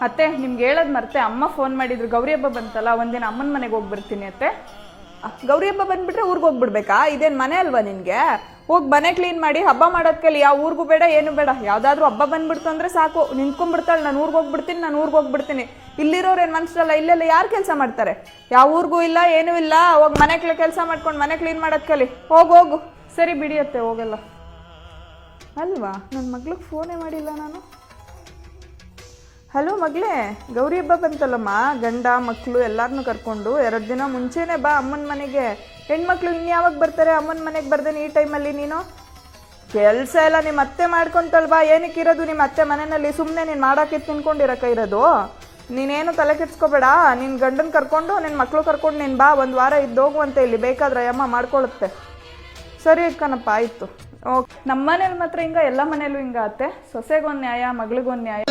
ಅತ್ತೆ ನಿಮ್ಗೆ ಹೇಳೋದು ಮರ್ತೆ, ಅಮ್ಮ ಫೋನ್ ಮಾಡಿದ್ರು, ಗೌರಿ ಹಬ್ಬ ಬಂತಲ್ಲ, ಒಂದಿನ ಅಮ್ಮನ ಮನೆಗೆ ಹೋಗಿ ಬರ್ತೀನಿ ಅತ್ತೆ. ಗೌರಿ ಹಬ್ಬ ಬಂದ್ಬಿಟ್ರೆ ಊರಿಗೆ ಹೋಗ್ಬಿಡ್ಬೇಕಾ? ಇದೇನು ಮನೆ ಅಲ್ವಾ ನಿನಗೆ? ಹೋಗಿ ಮನೆ ಕ್ಲೀನ್ ಮಾಡಿ ಹಬ್ಬ ಮಾಡೋದ್ ಕಲಿ. ಯಾವ ಊರಿಗೂ ಬೇಡ, ಏನು ಬೇಡ. ಯಾವುದಾದ್ರೂ ಹಬ್ಬ ಬಂದ್ಬಿಡ್ತು ಅಂದರೆ ಸಾಕು, ನಿಂತ್ಕೊಂಡ್ಬಿಡ್ತಾಳೆ, ನಾನು ಊರಿಗೆ ಹೋಗ್ಬಿಡ್ತೀನಿ. ಇಲ್ಲಿರೋರು ಏನು ಮನ್ಸರಲ್ಲ, ಇಲ್ಲೆಲ್ಲ ಯಾರು ಕೆಲಸ ಮಾಡ್ತಾರೆ? ಯಾವ ಊರಿಗೂ ಇಲ್ಲ, ಏನೂ ಇಲ್ಲ. ಹೋಗಿ ಮನೆ ಕೆಲಸ ಮಾಡ್ಕೊಂಡು ಮನೆ ಕ್ಲೀನ್ ಮಾಡೋದ್ ಕಲಿ. ಹೋಗು. ಸರಿ ಬಿಡಿ ಅತ್ತೆ, ಹೋಗಲ್ಲ. ಅಲ್ವಾ, ನನ್ನ ಮಗ್ಳಿಗೆ ಫೋನೇ ಮಾಡಿಲ್ಲ ನಾನು. ಹಲೋ ಮಗಳೇ, ಗೌರಿ ಹಬ್ಬ ಬಂತಲ್ಲಮ್ಮ, ಗಂಡ ಮಕ್ಕಳು ಎಲ್ಲರನ್ನೂ ಕರ್ಕೊಂಡು 2 ದಿನ ಮುಂಚೆನೇ ಬಾ ಅಮ್ಮನ ಮನೆಗೆ. ಹೆಣ್ಮಕ್ಳು ಇನ್ಯಾವಾಗ ಬರ್ತಾರೆ ಅಮ್ಮನ ಮನೆಗೆ ಬರ್ದೇನೆ ಈ ಟೈಮಲ್ಲಿ? ನೀನು ಕೆಲಸ ಎಲ್ಲ ನಿಮ್ಮ ಅತ್ತೆ ಮಾಡ್ಕೊತಲ್ವಾ? ಏನಕ್ಕೆ ಇರೋದು ನಿಮ್ಮ ಅತ್ತೆ ಮನೆಯಲ್ಲಿ? ಸುಮ್ಮನೆ ನೀನು ಮಾಡೋಕ್ಕೆ ತಿನ್ಕೊಂಡಿರಕ್ಕ ಇರೋದು? ನೀನೇನು ತಲೆ ಕೆಡ್ಸ್ಕೊಬೇಡ. ನಿನ್ನ ಗಂಡನ ಕರ್ಕೊಂಡು ನಿನ್ನ ಮಕ್ಕಳು ಕರ್ಕೊಂಡು ನೀನು ಬಾ, 1 ವಾರ ಇದ್ದೋಗುವಂತೆ. ಇಲ್ಲಿ ಬೇಕಾದ್ರೆ ಅಮ್ಮ ಮಾಡ್ಕೊಳ್ಳುತ್ತೆ. ಸರಿ ಕಣಪ್ಪ, ಆಯಿತು. ಓಕೆ. ನಮ್ಮ ಮನೇಲಿ ಮಾತ್ರ ಹಿಂಗ, ಎಲ್ಲ ಮನೇಲೂ ಹಿಂಗ ಅತ್ತೆ. ಸೊಸೆಗೊಂದು ನ್ಯಾಯ, ಮಗಳಿಗೊಂದು ನ್ಯಾಯ.